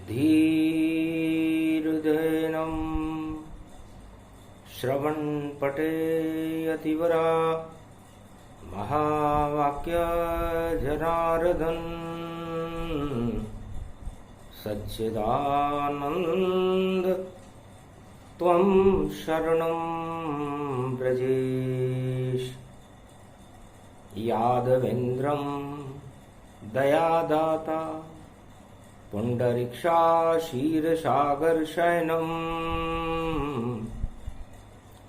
धीर्धेनं श्रवणपटे यतिवरा महावाक्य जनार्दन सच्चिदानंद त्वं शरणं व्रजेश। यादवेन्द्रं दयादाता पुंडरीक्षा क्षीरसागर शयनं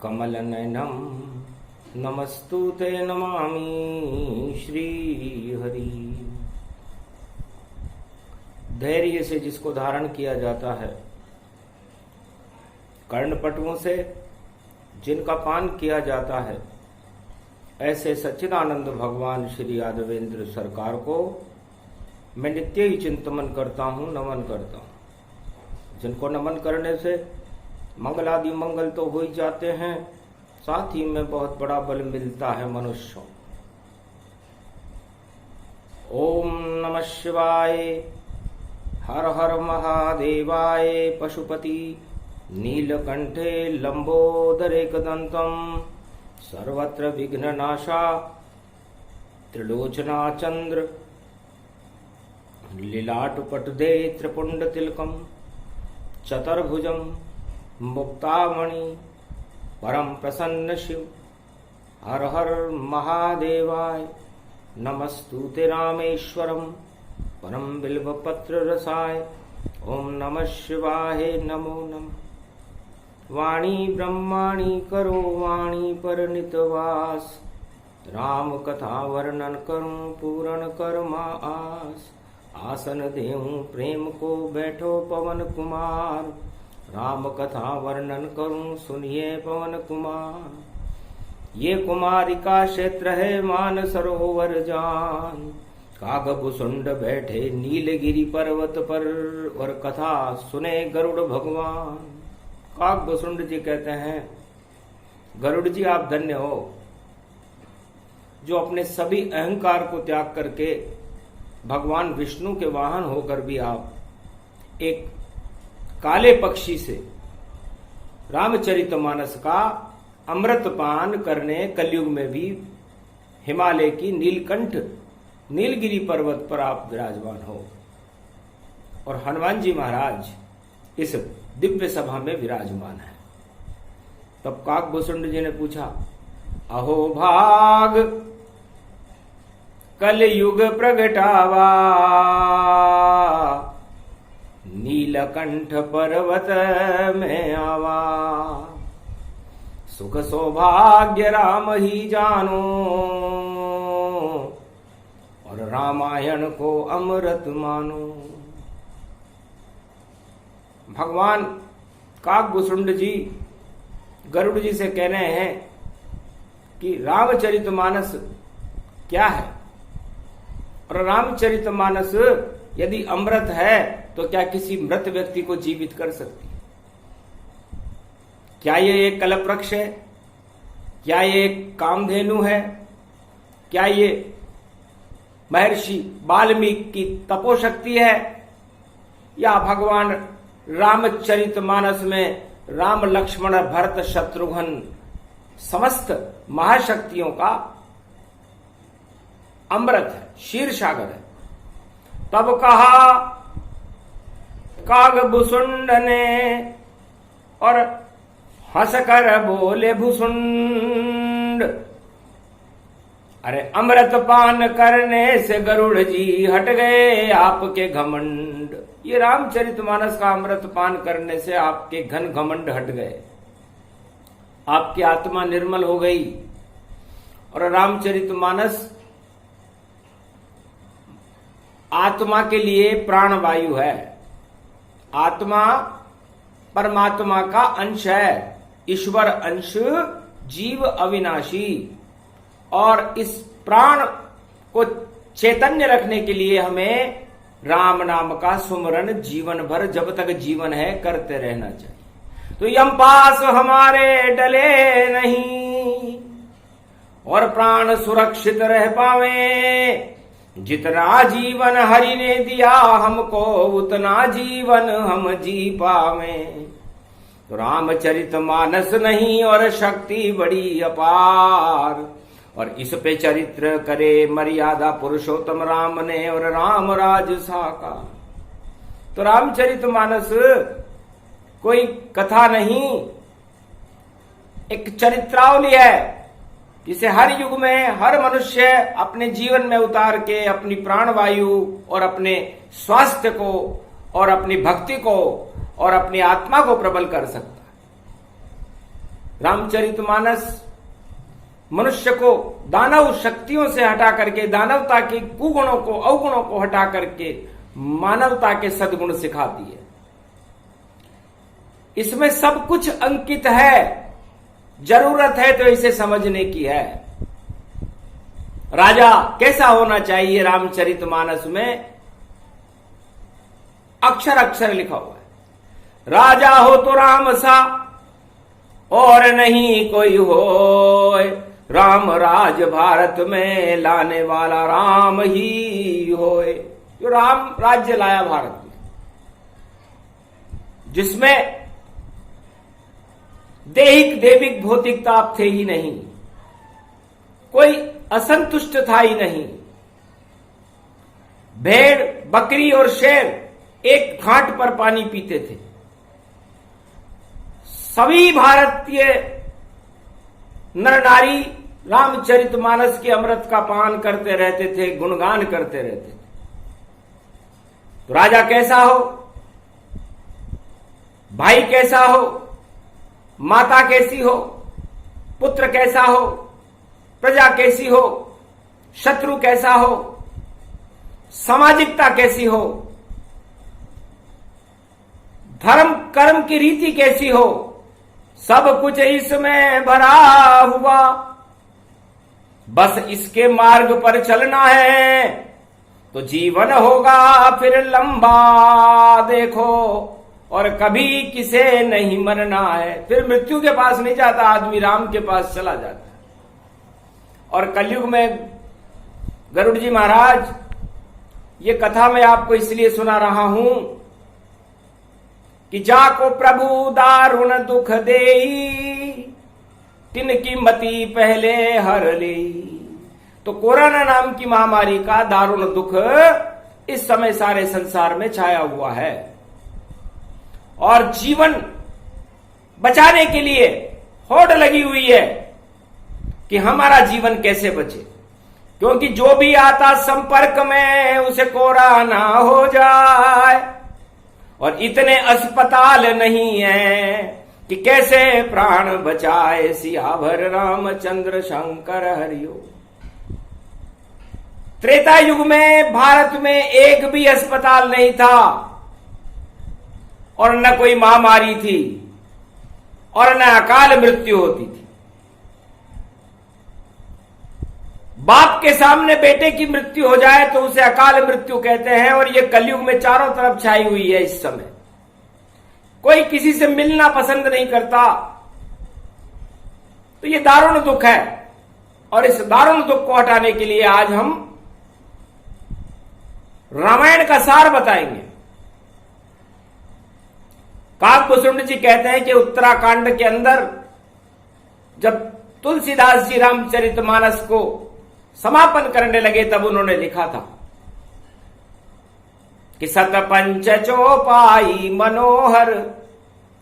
कमलनयनं नमस्तुते नमामि श्रीहरि। धैर्य से जिसको धारण किया जाता है, कर्णपटुओं से जिनका पान किया जाता है, ऐसे सच्चिदानंद भगवान श्री यादवेंद्र सरकार को मैं नित्य ही चिंतन करता हूँ, नमन करता हूँ। जिनको नमन करने से मंगलादि मंगल तो हो ही जाते हैं, साथ ही में बहुत बड़ा बल मिलता है मनुष्यों। ओम नमः शिवाय, हर हर महादेवाय। पशुपति नीलकंठे लंबोदरेकदंतम सर्वत्र विघ्ननाशा त्रिलोचना चंद्र लीलाटपटदे त्रिपुंडतिलकम चतुर्भुजम मुक्तामणि परम प्रसन्न शिव। हर हर महादेवाय। नमस्तुते रामेश्वरम परम बिल्वपत्र रसाय। ओम नमः शिवाय नमो नमः। वाणी ब्रह्माणी करो वाणी पर नितवास, राम कथा वर्णन करूं पूर्ण कर्मा आस। आसन देऊं प्रेम को बैठो पवन कुमार, राम कथा वर्णन करूं सुनिए पवन कुमार। ये कुमारी का क्षेत्र है मान सरोवर जान, कागभुसुंड बैठे नीलगिरी पर्वत पर और कथा सुने गरुड़ भगवान। कागभुसुंड जी कहते हैं, गरुड़ जी आप धन्य हो जो अपने सभी अहंकार को त्याग करके भगवान विष्णु के वाहन होकर भी आप एक काले पक्षी से रामचरितमानस का अमृतपान करने कलयुग में भी हिमालय की नीलकंठ नीलगिरी पर्वत पर आप विराजमान हो, और हनुमान जी महाराज इस दिव्य सभा में विराजमान है। तब काकभुसुंड जी ने पूछा, अहो भाग कलयुग प्रगटावा, नीलकंठ पर्वत में आवा। सुख सौभाग्य राम ही जानो, और रामायण को अमृत मानो। भगवान काकभुसुंड जी गरुड़ जी से कह रहे हैं कि रामचरितमानस क्या है, और रामचरितमानस यदि अमृत है तो क्या किसी मृत व्यक्ति को जीवित कर सकती है? क्या ये एक कल्पवृक्ष है? क्या ये एक कामधेनु है? क्या ये महर्षि वाल्मीकि की तपोशक्ति है, या भगवान रामचरितमानस में राम लक्ष्मण भरत शत्रुघ्न समस्त महाशक्तियों का अमृत है, क्षीर सागर है? तब कहा काकभुसुंड ने और हंसकर बोले भुसुंड, अरे अमृत पान करने से गरुड़ जी हट गए आपके घमंड। ये रामचरितमानस का अमृत पान करने से आपके घन घमंड हट गए, आपकी आत्मा निर्मल हो गई। और रामचरितमानस आत्मा के लिए प्राणवायु है। आत्मा परमात्मा का अंश है, ईश्वर अंश, जीव अविनाशी। और इस प्राण को चैतन्य रखने के लिए हमें राम नाम का सुमरन जीवन भर, जब तक जीवन है, करते रहना चाहिए। तो यम पास हमारे डले नहीं, और प्राण सुरक्षित रह पावे, जितना जीवन हरि ने दिया हमको उतना जीवन हम जी पावे। तो रामचरितमानस नहीं और शक्ति बड़ी अपार, और इस पे चरित्र करे मर्यादा पुरुषोत्तम राम ने और राम राज साकार। तो रामचरितमानस कोई कथा नहीं, एक चरित्रावली है जिसे हर युग में हर मनुष्य अपने जीवन में उतार के अपनी प्राणवायु और अपने स्वास्थ्य को और अपनी भक्ति को और अपनी आत्मा को प्रबल कर सकता है। रामचरितमानस मनुष्य को दानव शक्तियों से हटा करके, दानवता के कुगुणों को अवगुणों को हटा करके मानवता के सद्गुण सिखाती है। इसमें सब कुछ अंकित है, जरूरत है तो इसे समझने की है। राजा कैसा होना चाहिए रामचरितमानस में अक्षर अक्षर लिखा हुआ है। राजा हो तो राम सा और नहीं कोई हो, राम राज भारत में लाने वाला राम ही होए। जो राम राज्य लाया भारत में, जिसमें देहिक देविक भौतिक ताप थे ही नहीं, कोई असंतुष्ट था ही नहीं। भेड़ बकरी और शेर एक घाट पर पानी पीते थे। सभी भारतीय नर नारी रामचरितमानस के अमृत का पान करते रहते थे, गुणगान करते रहते थे। तो राजा कैसा हो, भाई कैसा हो, माता कैसी हो, पुत्र कैसा हो, प्रजा कैसी हो, शत्रु कैसा हो, सामाजिकता कैसी हो, धर्म कर्म की रीति कैसी हो, सब कुछ इसमें भरा हुआ। बस इसके मार्ग पर चलना है तो जीवन होगा फिर लंबा देखो, और कभी किसे नहीं मरना है। फिर मृत्यु के पास नहीं जाता आदमी, राम के पास चला जाता है। और कलयुग में गरुड़ जी महाराज, ये कथा मैं आपको इसलिए सुना रहा हूं कि जाको प्रभु दारुण दुख देई, तिनकी मति पहले हर ले। तो कोरोना नाम की महामारी का दारुण दुख इस समय सारे संसार में छाया हुआ है, और जीवन बचाने के लिए होड़ लगी हुई है कि हमारा जीवन कैसे बचे, क्योंकि जो भी आता संपर्क में उसे कोरोना ना हो जाए। और इतने अस्पताल नहीं है कि कैसे प्राण बचाए, सियावर रामचंद्र शंकर हरिओ। त्रेता युग में भारत में एक भी अस्पताल नहीं था, और न कोई महामारी थी, और न अकाल मृत्यु होती थी। बाप के सामने बेटे की मृत्यु हो जाए तो उसे अकाल मृत्यु कहते हैं, और ये कलयुग में चारों तरफ छाई हुई है। इस समय कोई किसी से मिलना पसंद नहीं करता। तो ये दारुण दुख है, और इस दारुण दुख को हटाने के लिए आज हम रामायण का सार बताएंगे। काकभूषुंड जी कहते हैं कि उत्तराखंड के अंदर जब तुलसीदास जी रामचरितमानस को समापन करने लगे तब उन्होंने लिखा था कि सतपंच चौपाई मनोहर,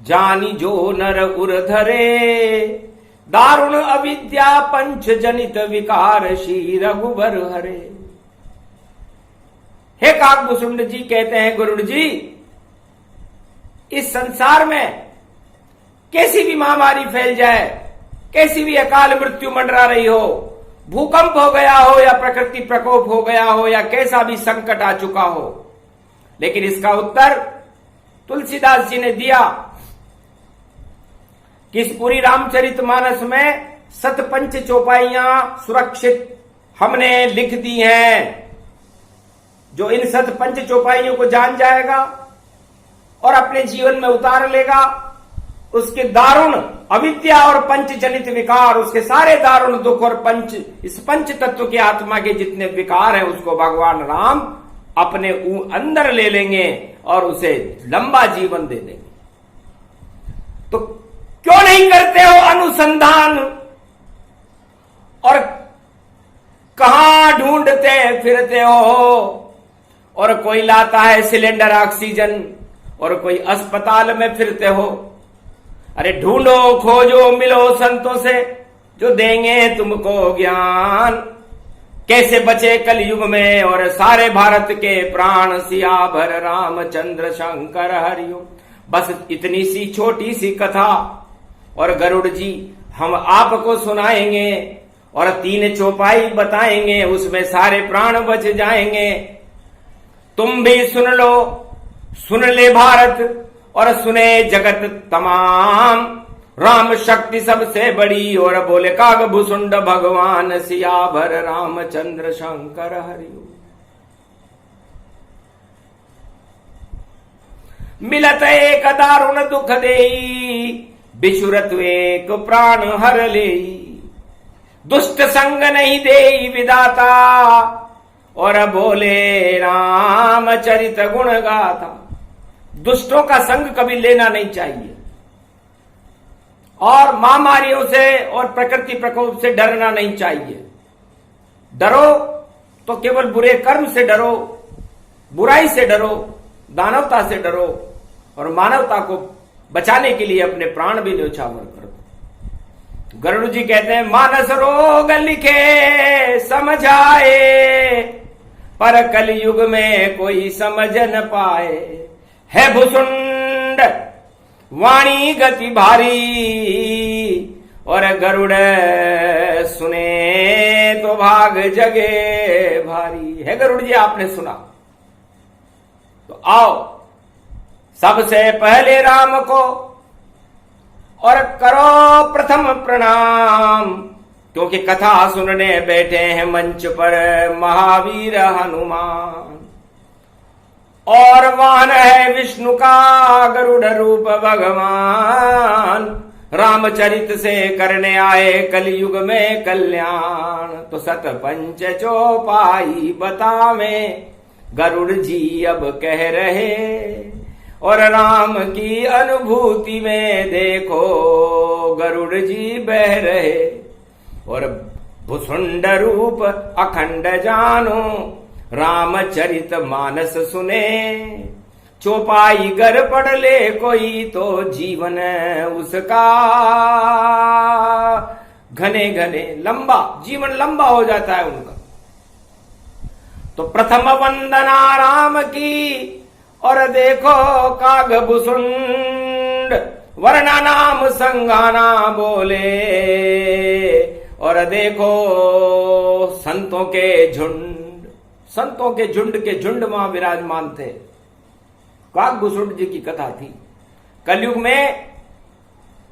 जानी जो नर उर धरे, दारुण अविद्या पंच जनित विकार श्री रघुबर हरे। हे काकभूषुंड जी कहते हैं, गुरुड़ जी, इस संसार में कैसी भी महामारी फैल जाए, कैसी भी अकाल मृत्यु मंडरा रही हो, भूकंप हो गया हो या प्रकृति प्रकोप हो गया हो या कैसा भी संकट आ चुका हो, लेकिन इसका उत्तर तुलसीदास जी ने दिया कि इस पूरी रामचरितमानस में सतपंच चौपाइयां सुरक्षित हमने लिख दी हैं। जो इन सतपंच चौपाइयों को जान जाएगा और अपने जीवन में उतार लेगा, उसके दारुण अविद्या और पंच जनित विकार, उसके सारे दारुण दुख और इस पंच तत्व के आत्मा के जितने विकार हैं उसको भगवान राम अपने अंदर ले लेंगे और उसे लंबा जीवन दे देंगे। तो क्यों नहीं करते हो अनुसंधान और कहां ढूंढते फिरते हो? और कोई लाता है सिलेंडर ऑक्सीजन और कोई अस्पताल में फिरते हो। अरे ढूंढो खोजो मिलो संतों से जो देंगे तुमको ज्ञान, कैसे बचे कलयुग में और सारे भारत के प्राण, सियावर रामचंद्र शंकर हरिओम। बस इतनी सी छोटी सी कथा और गरुड़ जी हम आपको सुनाएंगे और 3 चौपाई बताएंगे, उसमें सारे प्राण बच जाएंगे। तुम भी सुन लो, सुन ले भारत और सुने जगत तमाम। राम शक्ति सबसे बड़ी और बोले काग भुसुंड भगवान सियावर रामचंद्र शंकर हरिओम। मिलत एक दारुण दुख देई, बिछुरत एक प्राण हर लेई। दुष्ट संग नहीं देई विदाता और बोले रामचरित गुण गाथा। दुष्टों का संग कभी लेना नहीं चाहिए और महामारियों से और प्रकृति प्रकोप से डरना नहीं चाहिए। डरो तो केवल बुरे कर्म से डरो, बुराई से डरो, दानवता से डरो और मानवता को बचाने के लिए अपने प्राण भी न्योछावर करो। गरुड़ जी कहते हैं मानस रोग लिखे समझाए, पर कलयुग में कोई समझ न पाए। है भुसुंड वाणी गति भारी और गरुड़ सुने तो भाग जगे भारी। है गरुड़ जी आपने सुना तो आओ सबसे पहले राम को और करो प्रथम प्रणाम, क्योंकि कथा सुनने बैठे हैं मंच पर महावीर हनुमान। और वाहन है विष्णु का गरुड़ रूप भगवान, रामचरित से करने आए कलयुग में कल्याण। तो सत पंच चौपाई बतावे गरुड़ जी अब कह रहे, और राम की अनुभूति में देखो गरुड़ जी बह रहे। और भुसुंड रूप अखंड जानो, रामचरित मानस सुने। चौपाई गर पढ़ ले कोई तो जीवन उसका घने घने लंबा, जीवन लंबा हो जाता है उनका। तो प्रथम वंदना राम की और देखो काग भुसुंड, वर्णा नाम संगाना बोले। और देखो संतों के झुंड, संतों के झुंड वहां विराजमान थे। काग भुसुंड जी की कथा थी। कलयुग में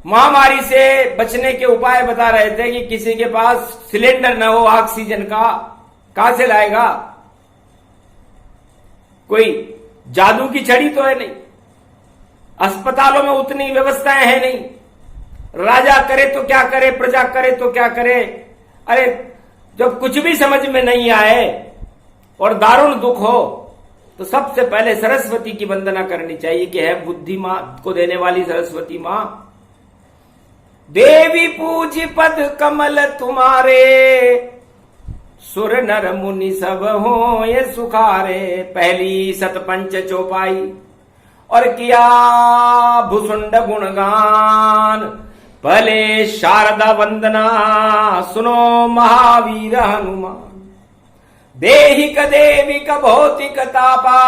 महामारी से बचने के उपाय बता रहे थे कि किसी के पास सिलेंडर न हो ऑक्सीजन का, कहां से लाएगा? कोई जादू की छड़ी तो है नहीं, अस्पतालों में उतनी व्यवस्थाएं है नहीं। राजा करे तो क्या करे, प्रजा करे तो क्या करे। अरे जब कुछ भी समझ में नहीं आए और दारुण दुख हो तो सबसे पहले सरस्वती की वंदना करनी चाहिए कि है बुद्धि मां को देने वाली सरस्वती मां। देवी पूज पद कमल तुम्हारे, सुर नर मुनि सब हो ये सुखारे। पहली सतपंच चौपाई और किया भुसुंड गुणगान, पहले शारदा वंदना सुनो महावीर हनुमान। देहिक देविक भौतिक तापा,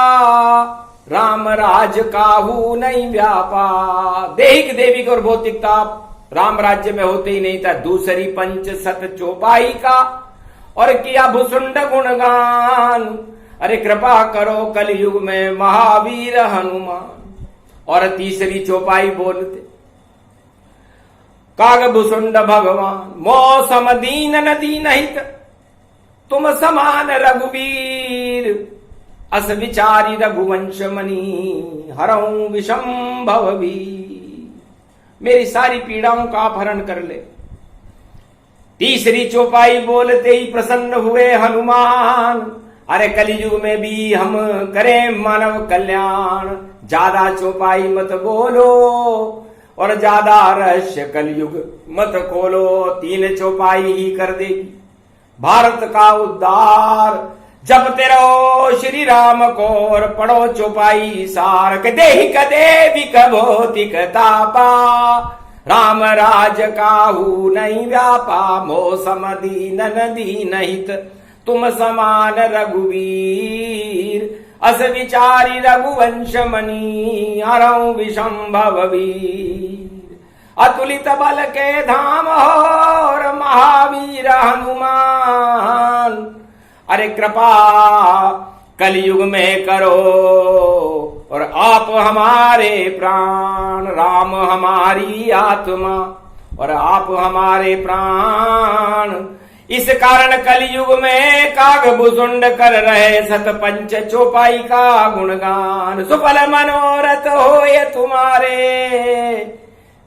राम राज काहू नहीं व्यापा। देहिक देविक और भौतिक ताप राम राज्य में होते ही नहीं था। दूसरी पंच सत चौपाई का और किया भुसुंड गुणगान, अरे कृपा करो कलयुग में महावीर हनुमान। और तीसरी चौपाई बोलते काग भुसुंड भगवान, मौसम दीन न दीन हित तुम समान रघुवीर। अस विचारी रघुवंश मणि, हरऊं विषम भव भी। मेरी सारी पीड़ाओं का अपहरण कर ले। तीसरी चौपाई बोलते ही प्रसन्न हुए हनुमान, अरे कलयुग में भी हम करें मानव कल्याण, ज्यादा चौपाई मत बोलो और ज्यादा रहस्य कलयुग मत खोलो, 3 चौपाई ही कर देगी भारत का उद्धार। जब तेरो श्री राम को और पढ़ो चौपाई सार, के देहि कदे विक भौतिक तापा, राम राज काहू नहीं व्यापा, मौसम दीनन दीन हित तुम समान रघुवीर, अस विचारी रघुवंश मणि हरऊ विशंभव वीर, अतुलित बल के धाम और महावीर हनुमान, अरे कृपा कलयुग में करो और आप हमारे प्राण, राम हमारी आत्मा और आप हमारे प्राण। इस कारण कलयुग में कागभूषुंड कर रहे सत पंच चौपाई का गुणगान, सुफल मनोरथ होए तुम्हारे,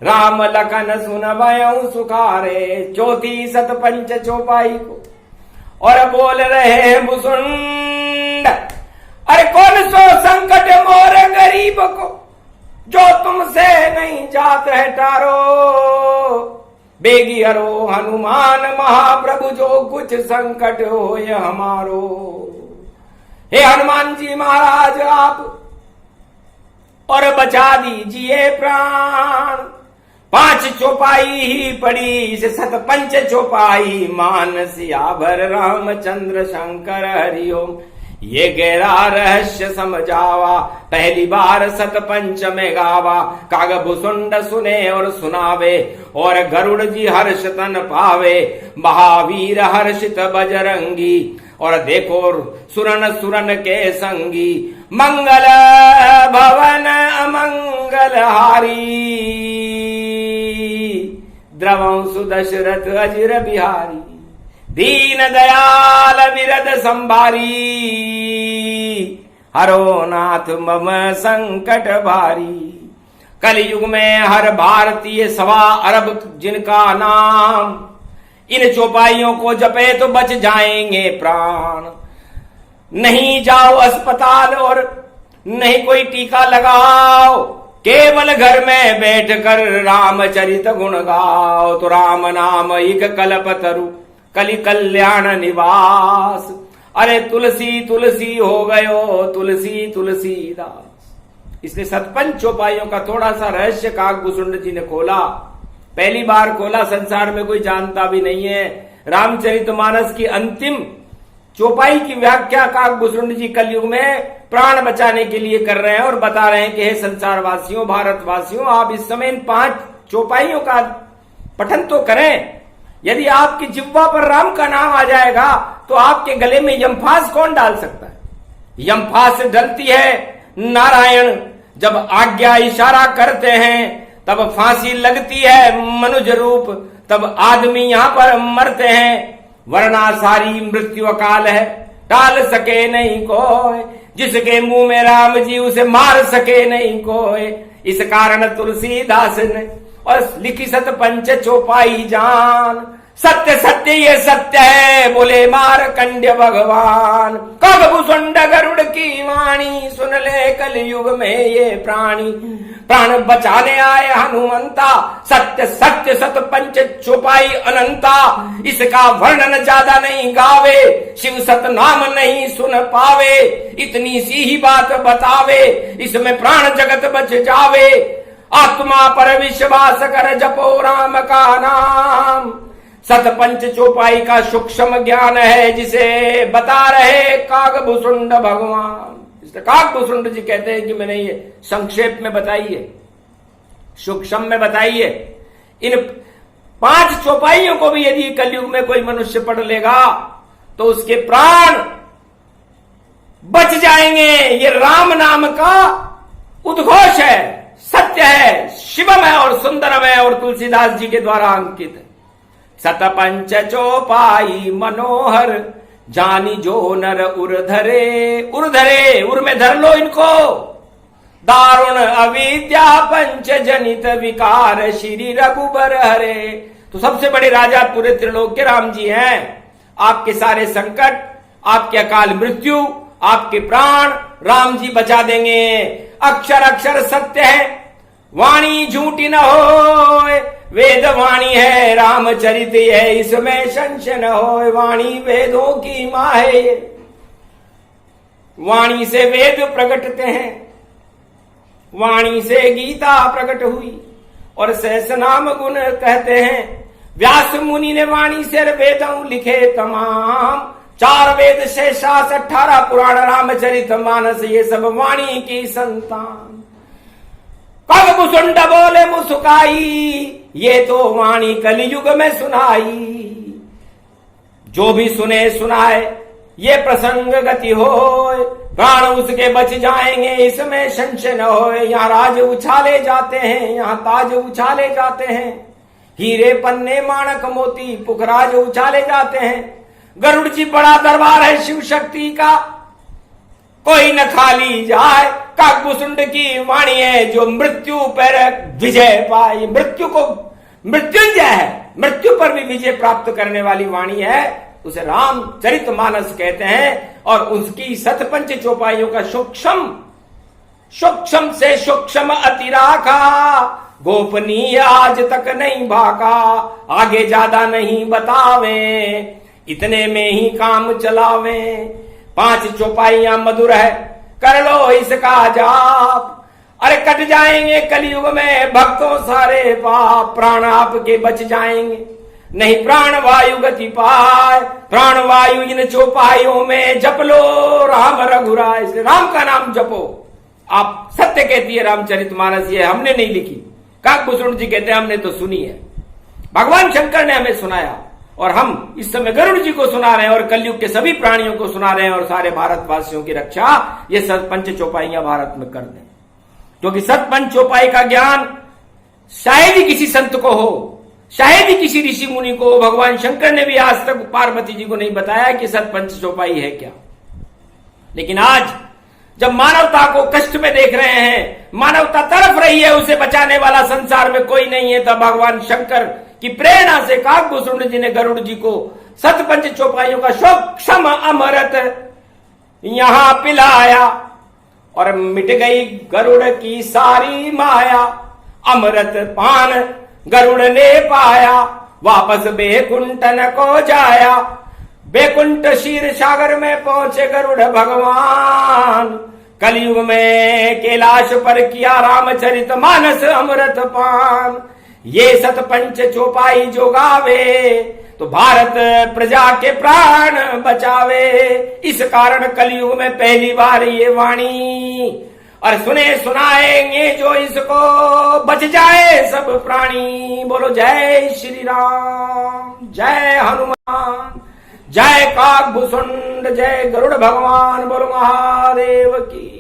राम लखन सुनबयउ सुखारे। चौथी सत पंच चौपाई को और बोल रहे भूषुंड, अरे कौन सो संकट मोर गरीब को, जो तुमसे नहीं जात है टारो, बेगी हरो हनुमान महाप्रभु, जो कुछ संकट हो ये हमारो। हे हनुमान जी महाराज आप और बचा दीजिए प्राण। 5 चौपाई ही पड़ी इस सत पंच चौपाई, मान सियावर रामचंद्र शंकर हरिओम, ये गहरा रहस्य समझावा, पहली बार सत पंच में गावा। कागभूषुंड सुने और सुनावे, और गरुड़ जी हर्ष तन पावे, महावीर हर्षित बजरंगी, और देखो सुरन सुरन के संगी, मंगल भवन अमंगल हारी, द्रवं सुदशरथ अजिर बिहारी, दीन दयाल विरद संभारी, हरो नाथ मम संकट भारी। कलयुग में हर भारतीय 1.25 अरब जिनका नाम, इन चौपाइयों को जपे तो बच जाएंगे प्राण। नहीं जाओ अस्पताल और नहीं कोई टीका लगाओ, केवल घर में बैठकर रामचरित गुण गाओ, तो राम नाम एक कल्पतरु कलि कल्याण निवास। अरे तुलसी तुलसी हो गयो तुलसी तुलसीदास। इसलिए सतपंच चौपाइयों का थोड़ा सा रहस्य कागभूषुंड जी ने खोला, पहली बार खोला, संसार में कोई जानता भी नहीं है। रामचरितमानस की अंतिम चौपाई की व्याख्या कागभूषुंड जी कलयुग में प्राण बचाने के लिए कर रहे हैं और बता रहे हैं कि हे संसार वासियों, भारतवासियों, आप इस समय इन 5 चौपाइयों का पठन तो करें। यदि आपकी जिह्वा पर राम का नाम आ जाएगा तो आपके गले में यमफांस कौन डाल सकता है? यमफांस डलती है नारायण जब आज्ञा इशारा करते हैं, तब फांसी लगती है मनुज रूप, तब आदमी यहां पर मरते हैं, वरना सारी मृत्यु अकाल है, टाल सके नहीं कोई, जिसके मुंह में राम जी उसे मार सके नहीं कोई। इस कारण तुलसीदास ने और लिखी सत पंच चौपाई जान, सत्य सत्य ये सत्य है बोले मारकंड्य भगवान। कागभूषुंड गरुड़ की वाणी सुन ले कलयुग में ये प्राणी, प्राण बचाने आए हनुमंता, सत्य सत्य सत पंच चौपाई अनंता। इसका वर्णन ज्यादा नहीं गावे, शिव सत नाम नहीं सुन पावे, इतनी सी ही बात बतावे, इसमें प्राण जगत बच जावे। आत्मा पर विश्वास कर जपो राम का नाम, सत पंच चौपाई का सूक्ष्म ज्ञान है जिसे बता रहे कागभूषुंड भगवान। इसलिए कागभूषुंड जी कहते हैं कि मैंने ये संक्षेप में बताइए, सूक्ष्म में बताइए। इन 5 चौपाइयों को भी यदि कलयुग में कोई मनुष्य पढ़ लेगा तो उसके प्राण बच जाएंगे। ये राम नाम का उद्घोष है, सत्य है, शिवम है और सुंदरम है और तुलसीदास जी के द्वारा अंकित है। सतपंच चौपाई मनोहर जानी जो नर उर धरे, उर धरे, उर में धर लो इनको, दारुण अविद्या पंच जनित विकार श्री रघुबर हरे। तो सबसे बड़े राजा पूरे त्रिलोक के राम जी हैं। आपके सारे संकट, आपके अकाल मृत्यु, आपके प्राण राम जी बचा देंगे। अक्षर अक्षर सत्य है, वाणी झूठी न हो, वेद वाणी है, रामचरित है, इसमें संशय न हो। वाणी वेदों की मां है, वाणी से वेद प्रकटते हैं, वाणी से गीता प्रकट हुई और सहस नाम गुण कहते हैं। व्यास मुनि ने वाणी से वेदों लिखे तमाम, 4 वेद से 18 पुराण रामचरित मानस, ये सब वाणी की संतान। पग मुसुंड बोले मुस्काई, ये तो वाणी कलयुग में सुनाई। जो भी सुने सुनाए ये प्रसंग गति होए, प्राण उसके बच जाएंगे इसमें संशय न होए। यहाँ राज उछाले जाते हैं, यहाँ ताज उछाले जाते हैं, हीरे पन्ने माणक मोती पुखराज उछाले जाते हैं। गरुड़ जी बड़ा दरबार है शिव शक्ति का, कोई न खाली जाए। काकभूषुंड की वाणी है जो मृत्यु पर विजय पाए, मृत्यु को मृत्युंजय है, मृत्यु पर भी विजय प्राप्त करने वाली वाणी है, उसे रामचरित मानस कहते हैं। और उसकी सतपंच चौपाइयों का सूक्ष्म से सूक्ष्म अतिराखा, गोपनीय आज तक नहीं भाका। आगे ज्यादा नहीं बतावे, इतने में ही काम चलावे। 5 चौपाइयां मधुर है, कर लो इसका जाप। अरे कट जाएंगे कलयुग में भक्तों सारे पाप, प्राण आपके बच जाएंगे, नहीं प्राण वायु गति पाए। प्राण वायु इन चौपाइयों में जप लो राम रघुराय, इसलिए राम का नाम जपो। आप सत्य कहती है रामचरित मानस, ये हमने नहीं लिखी, काकभूषुंड जी कहते हैं हमने तो सुनी है, भगवान शंकर ने हमें सुनाया और हम इस समय गरुड़ जी को सुना रहे हैं और कलयुग के सभी प्राणियों को सुना रहे हैं और सारे भारतवासियों की रक्षा ये सतपंच चौपाइयां भारत में कर दें। क्योंकि सतपंच चौपाई का ज्ञान शायद ही किसी संत को हो, शायद ही किसी ऋषि मुनि को। भगवान शंकर ने भी आज तक पार्वती जी को नहीं बताया कि सतपंच चौपाई है क्या। लेकिन आज जब मानवता को कष्ट में देख रहे हैं, मानवता तड़प रही है, उसे बचाने वाला संसार में कोई नहीं है, तब भगवान शंकर की प्रेरणा से काकभूषुंड जी ने गरुड़ जी को सतपंच चौपाइयों का सूक्ष्म अमृत यहां पिलाया और मिट गई गरुड़ की सारी माया। अमृत पान गरुड़ ने पाया, वापस बेकुंठन को जाया। बेकुंठ क्षीर सागर में पहुंचे गरुड़ भगवान, कलयुग में कैलाश पर किया रामचरित मानस अमृत पान। ये सतपंच चौपाई जो गावे तो भारत प्रजा के प्राण बचावे। इस कारण कलयुग में पहली बार ये वाणी और सुने सुनाएंगे जो इसको, बच जाए सब प्राणी। बोलो जय श्री राम, जय हनुमान, जय काकभूषुंड, जय गरुड़ भगवान। बोलो महादेव की।